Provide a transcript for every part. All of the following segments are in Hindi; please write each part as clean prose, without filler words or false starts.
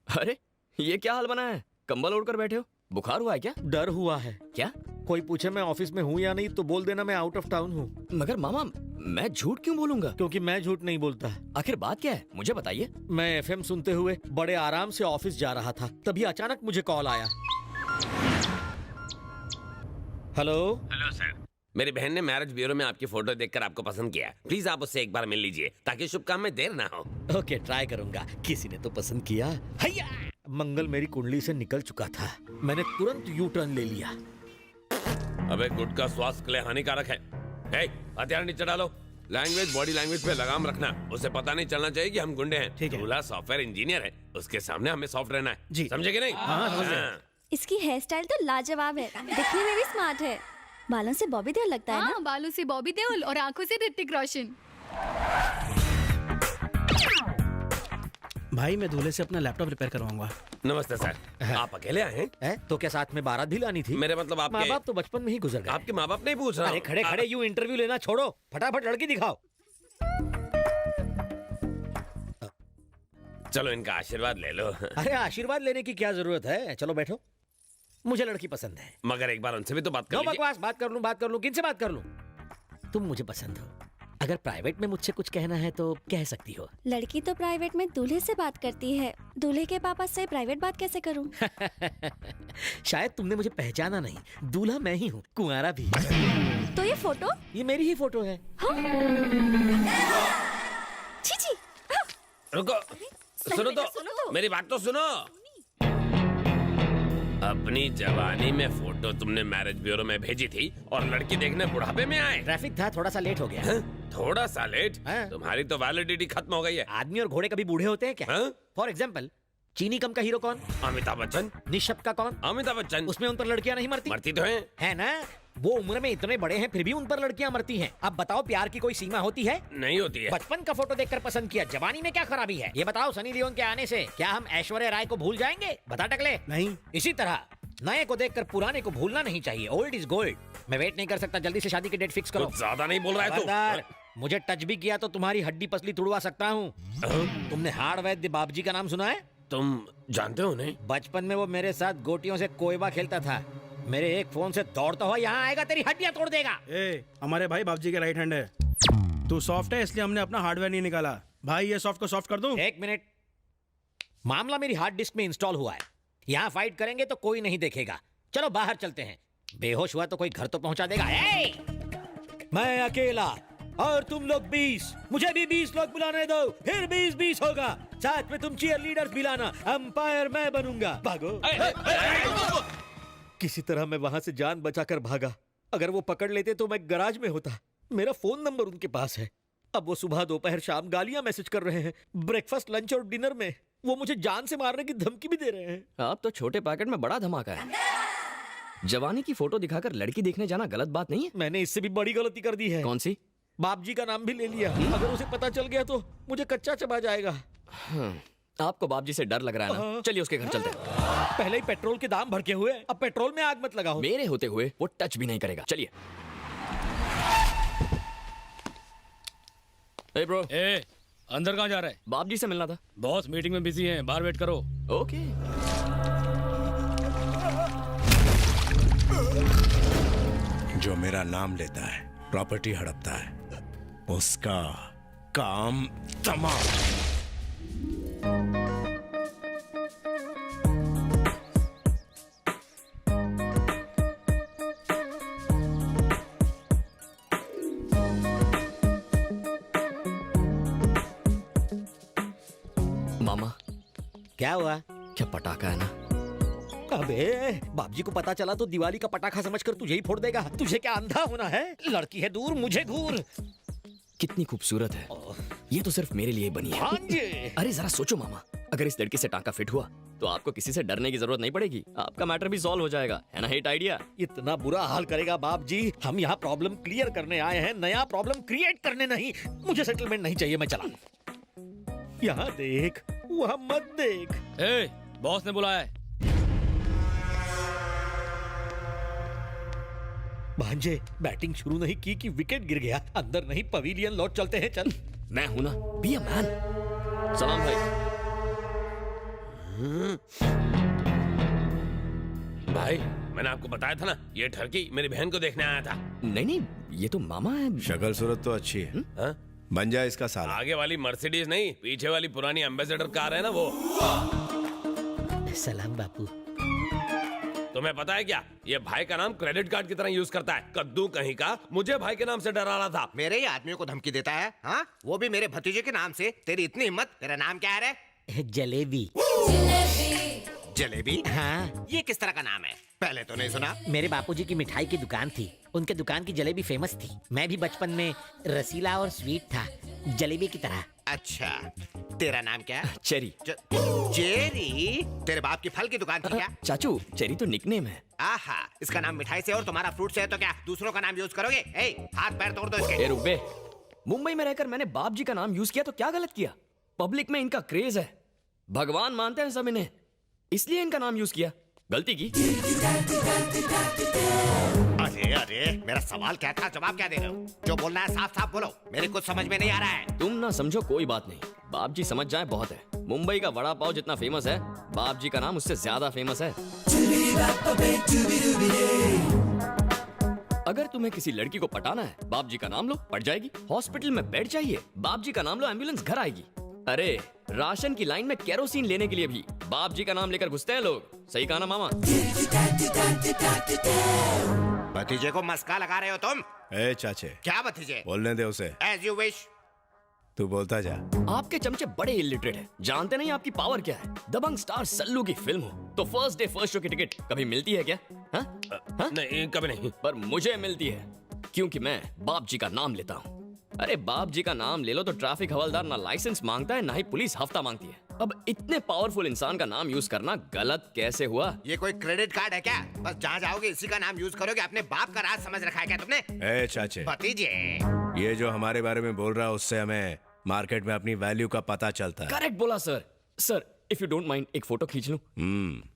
अरे ये क्या हाल बना है? कंबल ओढ़कर बैठे हो, बुखार हुआ है क्या? डर हुआ है। क्या? कोई पूछे मैं ऑफिस में हूँ या नहीं तो बोल देना मैं आउट ऑफ टाउन हूँ। मगर मामा मैं झूठ क्यों बोलूंगा? क्योंकि मैं झूठ नहीं बोलता। आखिर बात क्या है, मुझे बताइए। मैं एफएम सुनते हुए बड़े आराम से ऑफिस जा रहा था, तभी अचानक मुझे कॉल आया। हेलो हेलो सर, मेरी बहन ने मैरिज ब्यूरो में आपकी फोटो देखकर आपको पसंद किया। प्लीज आप उससे एक बार मिल लीजिए ताकि शुभ काम में देर ना हो। ओके, ट्राई करूंगा। किसी ने तो पसंद किया। हैया! मंगल मेरी कुंडली से निकल चुका था। मैंने तुरंत यू टर्न ले लिया। अबे गुटखा स्वास्थ्य के लिए हानिकारक है। हथियार नीचे डालो। लैंग्वेज बॉडी लैंग्वेज पे लगाम रखना। उसे पता नहीं चलना चाहिए कि हम गुंडे हैं। ठीक है। दूल्हा सॉफ्टवेयर इंजीनियर है, उसके सामने हमें सॉफ्ट रहना है। जी। समझे कि नहीं? हाँ, समझ गया। हाँ। इसकी हेयर स्टाइल तो लाजवाब है, दिखने में भी स्मार्ट है। बालों से बॉबी देओल लगता है ना? हाँ, बालों से बॉबी देओल और आंखों से ऋतिक रोशन। भाई मैं दूल्हे से अपना लैपटॉप रिपेयर करवाऊंगा। नमस्ते सर, आप अकेले आए हैं? है? तो क्या साथ में बारात भी लानी थी? मेरे मतलब माँ आपके बाप तो बचपन में ही गुजर गए। आपके माँ बाप नहीं पूछ रहा अरे हूँ। खड़े खड़े यूं इंटरव्यू लेना छोड़ो, फटाफट लड़की दिखाओ। चलो इनका आशीर्वाद ले लो। अरे आशीर्वाद लेने की क्या जरूरत है, चलो बैठो। मुझे लड़की पसंद है। मगर एक बार उनसे भी तो बात कर नो लीजिए। बकवास, बात कर लूं, किनसे बात कर लूं? तुम मुझे पसंद हो, अगर प्राइवेट में मुझसे कुछ कहना है तो कह सकती हो। लड़की तो प्राइवेट में दूल्हे से बात करती है, दूल्हे के पापा से प्राइवेट बात कैसे करूं? शायद तुमने मुझे पहचाना नहीं, दूल्हा मैं ही हूँ, कुंवारा भी। तो ये फोटो? ये मेरी ही फोटो है। छी। रुको, सुनो तो, मेरी बात तो सुनो। अपनी जवानी में फोटो तुमने मैरिज ब्यूरो में भेजी थी और लड़की देखने बुढ़ापे में आए। ट्रैफिक था, थोड़ा सा लेट हो गया। हैं? थोड़ा सा लेट? हाँ। तुम्हारी तो वैलिडिटी खत्म हो गई है। आदमी और घोड़े कभी बूढ़े होते हैं क्या? हाँ? फॉर एग्जाम्पल, चीनी कम का हीरो कौन? अमिताभ बच्चन। निशब का कौन? अमिताभ बच्चन। उसमें उन पर लड़कियां नहीं मरती? मरती तो हैं। है ना? वो उम्र में इतने बड़े हैं फिर भी उन पर लड़कियां मरती हैं। अब बताओ, प्यार की कोई सीमा होती है? नहीं होती है। बचपन का फोटो देखकर पसंद किया, जवानी में क्या खराबी है? ये बताओ, सनी लियोन के आने से क्या हम ऐश्वर्या राय को भूल जाएंगे? बता टकले। नहीं। इसी तरह नए को देखकर पुराने को भूलना नहीं चाहिए। Old is gold. मैं वेट नहीं कर सकता, जल्दी से शादी की डेट फिक्स करो। कुछ ज्यादा नहीं बोल रहा है खबरदार, तू। मुझे टच भी किया तो तुम्हारी हड्डी पसली तुड़वा सकता हूँ। तुमने हाड़ वैद्य बाबजी का नाम सुना है? तुम जानते हो नहीं? बचपन में वो मेरे साथ गोटियों से कोयबा खेलता था। मेरे एक फोन से दौड़ता हुआ यहाँ आएगा, तेरी हड्डियां तोड़ देगा। हमारे भाई बाबूजी के राइट हैंड है। तू सॉफ्ट है इसलिए हमने अपना हार्डवेयर नहीं निकाला। भाई ये सॉफ्ट को सॉफ्ट कर दूं? एक मिनट, मामला मेरी हार्ड डिस्क में इंस्टॉल हुआ है। यहाँ फाइट करेंगे तो कोई नहीं देखेगा। चलो बाहर चलते हैं। बेहोश हुआ तो कोई घर तो पहुंचा देगा। मैं अकेला और तुम लोग 20, मुझे भी 20 लोग बुलाने दो, फिर 20-20 होगा। साथ में तुम चीयर लीडर्स भी लाना, अंपायर मैं बनूंगा। भागो। किसी तरह मैं वहां से जान बचाकर भागा। अगर वो पकड़ लेते तो मैं गैराज में होता। मेरा फोन नंबर उनके पास है। अब वो सुबह दोपहर शाम गालियां मैसेज कर रहे हैं। ब्रेकफास्ट लंच और डिनर में वो मुझे जान से मारने की धमकी भी दे रहे हैं। आप तो छोटे पैकेट में बड़ा धमाका है। जवानी की फोटो दिखाकर लड़की देखने जाना गलत बात नहीं है? मैंने इससे भी बड़ी गलती कर दी है। कौन सी? बापजी का नाम भी ले लिया। अगर उसे पता चल गया तो मुझे कच्चा चबा जाएगा। आपको बाबजी से डर लग रहा है ना? चलिए उसके घर चलते हैं। पहले ही पेट्रोल के दाम भड़के हुए, अब पेट्रोल में आग मत लगाओ। मेरे होते हुए वो टच भी नहीं करेगा। चलिए। ए ब्रो, अंदर कहाँ जा रहा है? बापजी से मिलना था। बॉस मीटिंग में बिजी हैं, बाहर वेट करो। ओके। जो मेरा नाम लेता है, प्रॉपर्टी हड़पता है, उसका काम तमाम। मामा, क्या हुआ? क्या पटाखा है ना? अबे बापजी को पता चला तो दिवाली का पटाखा समझकर तुझे ही फोड़ देगा। तुझे क्या अंधा होना है? लड़की है दूर, मुझे घूर। कितनी खूबसूरत है। ये तो सिर्फ मेरे लिए बनी है। हाँ जी। अरे जरा सोचो मामा, अगर इस लड़की से टांका फिट हुआ तो आपको किसी से डरने की जरूरत नहीं पड़ेगी। आपका मैटर भी सॉल्व हो जाएगा, है ना? Hit idea. इतना बुरा हाल करेगा बापजी। हम यहाँ प्रॉब्लम क्लियर करने आए हैं, नया प्रॉब्लम क्रिएट करने नहीं। मुझे सेटलमेंट नहीं चाहिए, मैं चला। यहाँ देख, वहाँ मत देख। बॉस ने बुलाया है। भांजे, बैटिंग शुरू नहीं की कि विकेट गिर गया। अंदर नहीं, पवेलियन लौट चलते हैं। चल। मैं हूं ना, बी अ मैन। सलाम भाई। भाई मैंने आपको बताया था ना, ये ठरकी मेरी बहन को देखने आया था। नहीं नहीं, ये तो मामा है। शक्ल सूरत तो अच्छी है। हाँ? बन जाए इसका साला। आगे वाली मर्सिडीज नहीं, पीछे वाली पुरानी एम्बेसडर कार है ना वो। सलाम बापू। तुम्हें पता है क्या, ये भाई का नाम क्रेडिट कार्ड की तरह यूज करता है। कद्दू कहीं का मुझे भाई के नाम से डरा रहा था। मेरे ही आदमियों को धमकी देता है, हाँ? वो भी मेरे भतीजे के नाम से। तेरी इतनी हिम्मत। तेरा नाम क्या है रे? जलेबी। जलेबी? हाँ, ये किस तरह का नाम है? पहले तो नहीं सुना। मेरे बापूजी की मिठाई की दुकान थी, उनके दुकान की जलेबी फेमस थी। मैं भी बचपन में रसीला और स्वीट था, जलेबी की तरह। अच्छा, तेरा नाम क्या है? चेरी। चेरी? तेरे बाप की फल की दुकान थी क्या? चाचू, चेरी तो निकनेम है। आहा, इसका नाम मिठाई से और तुम्हारा फ्रूट से है तो क्या दूसरों का नाम यूज करोगे? ए, हाथ पैर तोड़ दो इसके। ए रुक बे। मुंबई में रहकर मैंने बाप जी का नाम यूज किया तो क्या गलत किया? पब्लिक में इनका क्रेज है, भगवान मानते हैं सब इन्हें, इसलिए इनका नाम यूज किया। गलती की। अरे अरे, मेरा सवाल क्या था, जवाब क्या दे रहे हो? जो बोलना है साफ साफ बोलो, मेरे कुछ समझ में नहीं आ रहा है। तुम ना समझो कोई बात नहीं, बाप जी समझ जाए बहुत है। मुंबई का वड़ा पाव जितना फेमस है, बाप जी का नाम उससे ज्यादा फेमस है। अगर तुम्हें किसी लड़की को पटाना है, बाप जी का नाम लो, पट जाएगी। हॉस्पिटल में बेड चाहिए, बाप जी का नाम लो, एम्बुलेंस घर आएगी। अरे राशन की लाइन में केरोसिन लेने के लिए भी बाप जी का नाम लेकर घुसते हैं लोग। सही कहा ना मामा? भतीजे को मस्का लगा रहे हो तुम? ए चाचे, क्या भतीजे? बोलने दे उसे। As you wish. तू बोलता जा। आपके चमचे बड़े इलिटरेट हैं, जानते नहीं आपकी पावर क्या है। दबंग स्टार सल्लू की फिल्म हो तो फर्स्ट डे फर्स्ट शो की टिकट कभी मिलती है क्या? हाँ? हाँ? नहीं, कभी नहीं। पर मुझे मिलती है, क्योंकि मैं बाप जी का नाम लेता हूँ। अरे बाप जी का नाम ले लो तो ट्रैफिक हवलदार ना लाइसेंस मांगता है, ना ही पुलिस हफ्ता मांगती है। अब इतने पावरफुल इंसान का नाम यूज करना गलत कैसे हुआ? ये कोई क्रेडिट कार्ड है क्या? बस जहाँ जाओगे इसी का नाम यूज करोगे। अपने बाप का राज समझ रखा है क्या तुमने? ए चाचे, भतीजे, ये जो हमारे बारे में बोल रहा है उससे हमें मार्केट में अपनी वैल्यू का पता चलता है। करेक्ट बोला sir. Sir if you don't mind एक फोटो खींच लूं?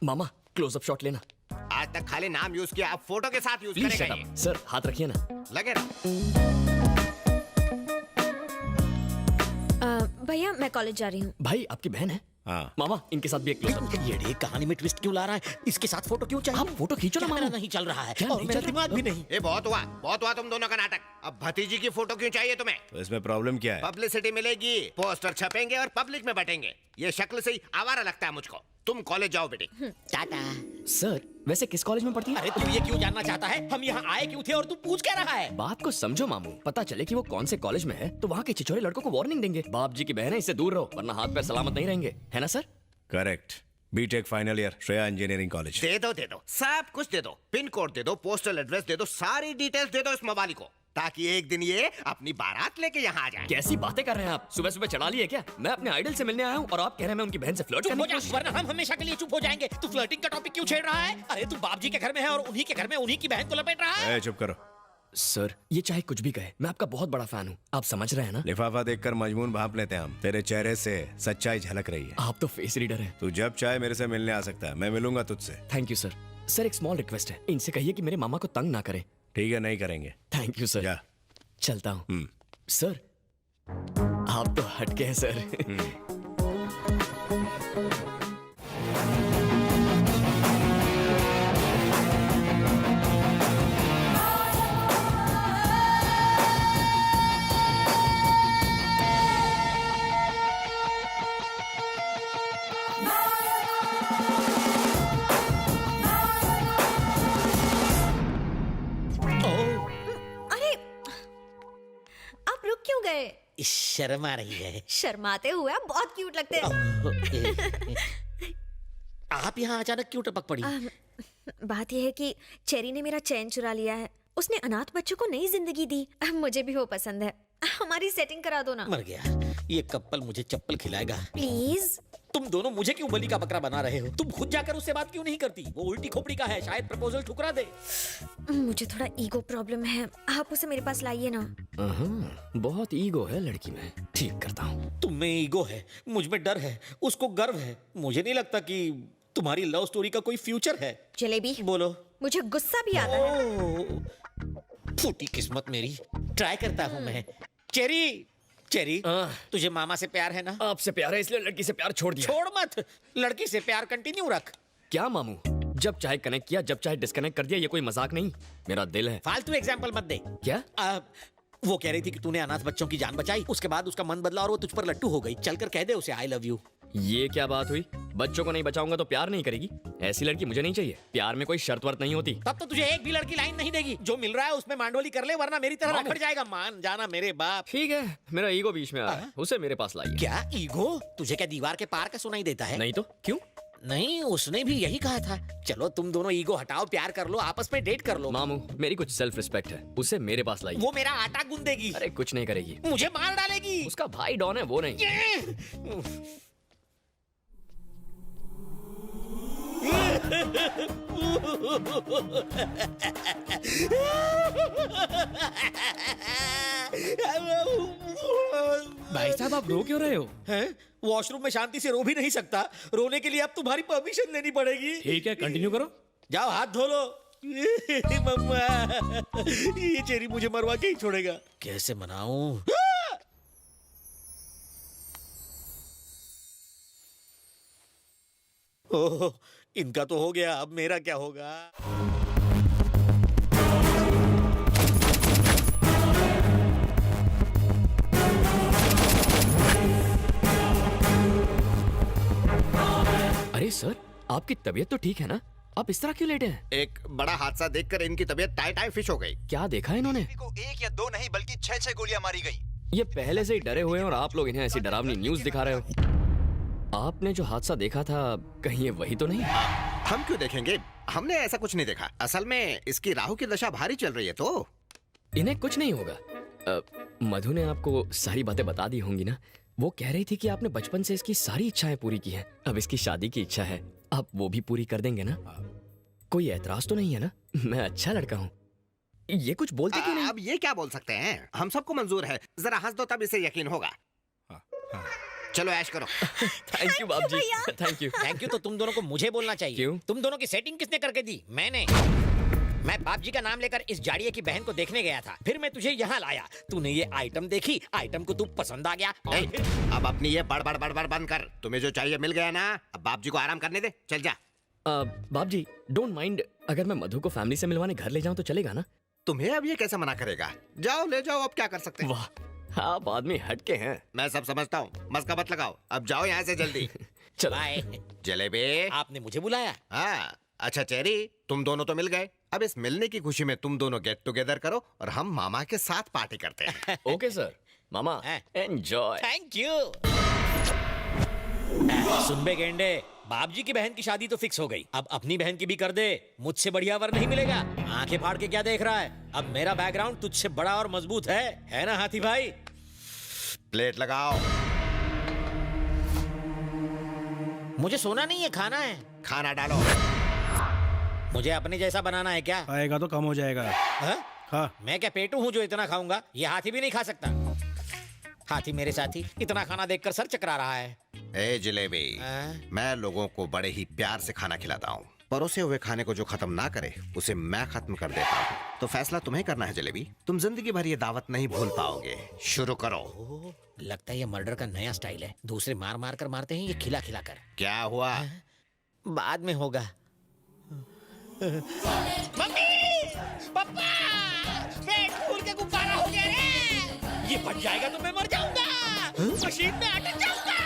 मामा क्लोजअप शॉट लेना। आज तक खाली नाम यूज किया, अब फोटो के साथ यूज प्लीज करेगा शट ये। अप। सर हाथ रखिए ना। लगे रहो। भैया मैं कॉलेज जा रही हूँ। भाई आपकी बहन है? हाँ। मामा इनके साथ भी एक क्लोजअप। ये कहानी में ट्विस्ट क्यों ला रहा है? इसके साथ फोटो क्यों चाहिए? आप फोटो खींचो ना कैमरा मामा। नहीं चल रहा है क्या और नहीं मेरा चल रहा? दिमाग भी नहीं। ये बहुत हुआ तुम दोनों का नाटक। अब भतीजी की फोटो क्यों चाहिए तुम्हें? तो इसमें प्रॉब्लम क्या है? पब्लिसिटी मिलेगी, पोस्टर छपेंगे और पब्लिक में बटेंगे। ये शक्ल से ही आवारा लगता है मुझको। तुम कॉलेज जाओ बेटी। टाटा। सर वैसे किस कॉलेज में पढ़ती है? अरे तू ये क्यों जानना चाहता है? हम यहाँ आए क्यों थे और तू पूछ क्या रहा है? बात को समझो मामू, पता चले कि वो कौन से कॉलेज में है तो वहाँ के छिछोरे लड़कों को वार्निंग देंगे। बाप जी की बहन है, इससे दूर रहो वरना हाथ पैर सलामत नहीं रहेंगे, है ना sir? Correct. B Tech final year, Shreya engineering college. दे दो सब कुछ दे दो। पिन कोड दे दो, पोस्टल एड्रेस दे दो, सारी डिटेल्स दे दो इस मोबाइल को, ताकि एक दिन ये अपनी बारात लेके यहाँ आ जाए। कैसी बातें कर रहे हैं आप? सुबह सुबह चढ़ा लिए क्या? मैं अपने आइडल से मिलने आया हूँ और आप कह रहे हैं मैं उनकी बहन से फ्लर्ट चुप करने हो की जा, कोशिश- वरना हम हमेशा के लिए चुप हो जाएंगे। तू फ्लर्टिंग का टॉपिक क्यों छेड़ रहा है? अरे तू बाप जी के घर में है और उन्हीं के घर में उन्हीं की बहन को लपेट रहा है। ए चुप करो। सर ये चाहे कुछ भी कहे, मैं आपका बहुत बड़ा फैन हूँ, आप समझ रहे हैं ना? लिफाफा देखकर मजमून भाप लेते हैं हम। तेरे चेहरे से सच्चाई झलक रही है। आप तो फेस रीडर हैं। तू जब चाहे मेरे से मिलने आ सकता है, मैं मिलूंगा तुझसे। Thank you sir. सर एक स्मॉल रिक्वेस्ट है, इनसे कहिए कि मेरे मामा को तंग ना करें। ठीक है, नहीं करेंगे। Thank you sir. जा। चलता हूँ। सर आप तो हटके हैं सर। अरे आप रुक क्यों गए? शर्म आ रही है। शर्माते हुए आप बहुत क्यूट लगते हैं। आप यहाँ अचानक क्यों टपक पड़ी? बात यह है कि चेरी ने मेरा चैन चुरा लिया है। उसने अनाथ बच्चों को नई जिंदगी दी। मुझे भी वो पसंद है। हमारी सेटिंग करा दो ना। मर गया ये कपल, मुझे चप्पल खिलाएगा। प्लीज। तुम दोनों मुझे क्यों बलि का बकरा बना रहे हो? तुम खुद जाकर उससे बात क्यों नहीं करती? वो उल्टी खोपड़ी का है, शायद प्रपोजल ठुकरा दे। मुझे थोड़ा ईगो प्रॉब्लम है, आप उसे मेरे पास लाइए ना। बहुत ईगो है लड़की में, ठीक करता हूँ। तुम में ईगो है, मुझ में डर है, उसको गर्व है। मुझे नहीं लगता कि तुम्हारी लव स्टोरी का कोई फ्यूचर है। जलेबी बोलो। मुझे गुस्सा भी आता है। फूटी किस्मत मेरी। ट्राई करता हूँ मैं। चेरी चेरी, आह। तुझे मामा से प्यार है ना? आपसे प्यार है इसलिए लड़की से प्यार छोड़ दिया। छोड़ मत, लड़की से प्यार कंटिन्यू रख। क्या मामू, जब चाहे कनेक्ट किया, जब चाहे डिस्कनेक्ट कर दिया, ये कोई मजाक नहीं। मेरा दिल है। फालतू एग्जाम्पल मत दे। क्या? वो कह रही थी कि तूने अनाथ बच्चों की जान बचाई, उसके बाद उसका मन बदला और वो तुझ पर लट्टू हो गई। चलकर कह दे उसे आई लव यू। ये क्या बात हुई? बच्चों को नहीं बचाऊंगा तो प्यार नहीं करेगी? ऐसी लड़की मुझे नहीं चाहिए। प्यार में कोई शर्त वर्त नहीं होती। तब तो तुझे एक भी लड़की लाइन नहीं देगी। जो मिल रहा है उसमें मांडोली कर ले, वरना मेरी तरह मामू। रखड़ जाएगा। मान जाना मेरे बाप। ठीक है, मेरा ईगो बीच में आ रहा है, उसे मेरे पास लाइए। क्या ईगो? तुझे क्या दीवार के पार का सुनाई देता है? नहीं तो क्यों? नहीं, उसने भी यही कहा था। चलो तुम दोनों ईगो हटाओ, प्यार कर लो, आपस में डेट कर लो। मामू, मेरी कुछ सेल्फ रिस्पेक्ट है, उसे मेरे पास लाइए। वो मेरा आटा गूंदेगी। अरे कुछ नहीं करेगी, मुझे मार डालेगी। उसका भाई डॉन है, वो नहीं। भाई साहब आप रो क्यों रहे हो? हैं? वॉशरूम में शांति से रो भी नहीं सकता। रोने के लिए अब तुम्हारी परमिशन लेनी पड़ेगी। ठीक है, कंटिन्यू करो। जाओ हाथ धो लो। मम्मा, ये चेरी मुझे मरवा के ही छोड़ेगा। कैसे मनाऊं? ओह, इनका तो हो गया, अब मेरा क्या होगा? अरे सर, आपकी तबीयत तो ठीक है ना? आप इस तरह क्यों लेटे हैं? एक बड़ा हादसा देखकर इनकी तबीयत टाई टाई फिश हो गई। क्या देखा है इन्होंने? को 1 या 2 नहीं बल्कि 6-6 गोलियां मारी गई। ये पहले से ही डरे हुए हैं और आप लोग इन्हें ऐसी डरावनी न्यूज़ दिखा रहे हो। आपने जो हादसा देखा था, कहीं ये वही तो नहीं? हम क्यों देखेंगे? हमने ऐसा कुछ नहीं देखा। असल में इसकी राहु की दशा भारी चल रही है तो इन्हें कुछ नहीं होगा। मधु ने आपको सारी बातें बता दी होंगी ना? वो कह रही थी कि आपने बचपन से इसकी सारी इच्छाएं पूरी की हैं। अब इसकी शादी की इच्छा है, आप वो भी पूरी कर देंगे ना? कोई ऐतराज तो नहीं है ना? मैं अच्छा लड़का हूँ। ये कुछ बोलते क्यों नहीं? अब ये क्या बोल सकते हैं? हम सबको मंजूर है। जरा हंस दो तब इसे यकीन होगा। चलो ऐश करो। थैंक यू बाप जी, थैंक यू। थैंक यू तो तुम दोनों को मुझे बोलना चाहिए। क्यों? तुम दोनों की सेटिंग किसने करके दी? मैंने। मैं बाप जी का नाम लेकर इस जाड़िये की बहन को देखने गया था, फिर मैं तुझे यहाँ लाया। तूने ये आइटम देखी, आइटम को तू पसंद आ गया। और फिर अब अपनी ये बड़ बंद कर। तुम्हें जो चाहिए मिल गया ना, अब बाप जी को आराम करने दे। चल जा। बाप जी, डोंट माइंड अगर मैं मधु को फैमिली से मिलवाने घर ले जाऊं तो चलेगा ना? तुम्हें अब ये कैसे मना करेगा? जाओ ले जाओ, अब क्या कर सकते हैं? वाह, आप आदमी हटके हैं। मैं सब समझता हूँ, मस्का मत लगाओ। अब जाओ यहाँ से जल्दी। चलो। बाय। जलेबी, आपने मुझे बुलाया? हाँ। अच्छा चेरी, तुम दोनों तो मिल गए। अब इस मिलने की खुशी में तुम दोनों गेट टुगेदर करो और हम मामा के साथ पार्टी करते हैं। ओके सर, मामा एंजॉय। Thank you. सुन बे गेंडे, बाप जी की बहन की शादी तो फिक्स हो गई, अब अपनी बहन की भी कर दे। मुझसे बढ़िया वर नहीं मिलेगा। आंखें फाड़ के क्या देख रहा है? अब मेरा बैकग्राउंड तुझसे बड़ा और मजबूत है ना हाथी भाई? प्लेट लगाओ। मुझे सोना नहीं है, खाना है। खाना डालो। मुझे अपने जैसा बनाना है क्या? आएगा तो कम हो जाएगा। हा? हाँ। मैं क्या पेटू हूँ जो इतना खाऊंगा? ये हाथी भी नहीं खा सकता। हाथी मेरे साथी इतना खाना देखकर सर चकरा रहा है। ए जलेबी, मैं लोगों को बड़े ही प्यार से खाना खिलाता हूँ। परोसे हुए खाने को जो खत्म ना करे उसे मैं खत्म कर देता हूँ। तो फैसला तुम्हें करना है जलेबी। तुम जिंदगी भर ये दावत नहीं भूल पाओगे। शुरू करो। लगता है ये मर्डर का नया स्टाइल है। दूसरे मार मार कर मारते हैं, ये खिला खिला कर। क्या हुआ? बाद में होगा। मम्मी, पापा, पेट फूल के गुब्बारा हो गया रे। ये फट जाएगा तो मैं मर जाऊंगा। मशीन में अटक जाऊंगा।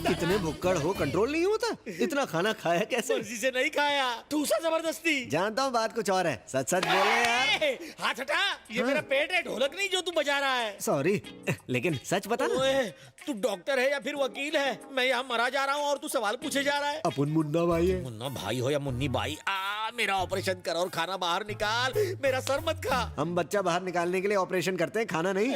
इतने भुक्कड़ हो, कंट्रोल नहीं होता? इतना खाना खाया कैसे? मर्जी से नहीं खाया, ठूसा जबरदस्ती। जानता हूँ बात कुछ और है, सच सच बोल रहे यार। हाथ हटा, ये मेरा पेट है, ढोलक नहीं जो तू बजा रहा है। सॉरी, लेकिन सच बता ना। ओए, तू डॉक्टर है या फिर वकील है? मैं यहाँ मरा जा रहा हूँ और तू सवाल पूछे जा रहा है। अपन मुन्ना भाई है। मुन्ना भाई हो या मुन्नी बाई, मेरा ऑपरेशन कर और खाना बाहर निकाल। मेरा सर मत खा। हम बच्चा बाहर निकालने के लिए ऑपरेशन करते हैं, खाना नहीं।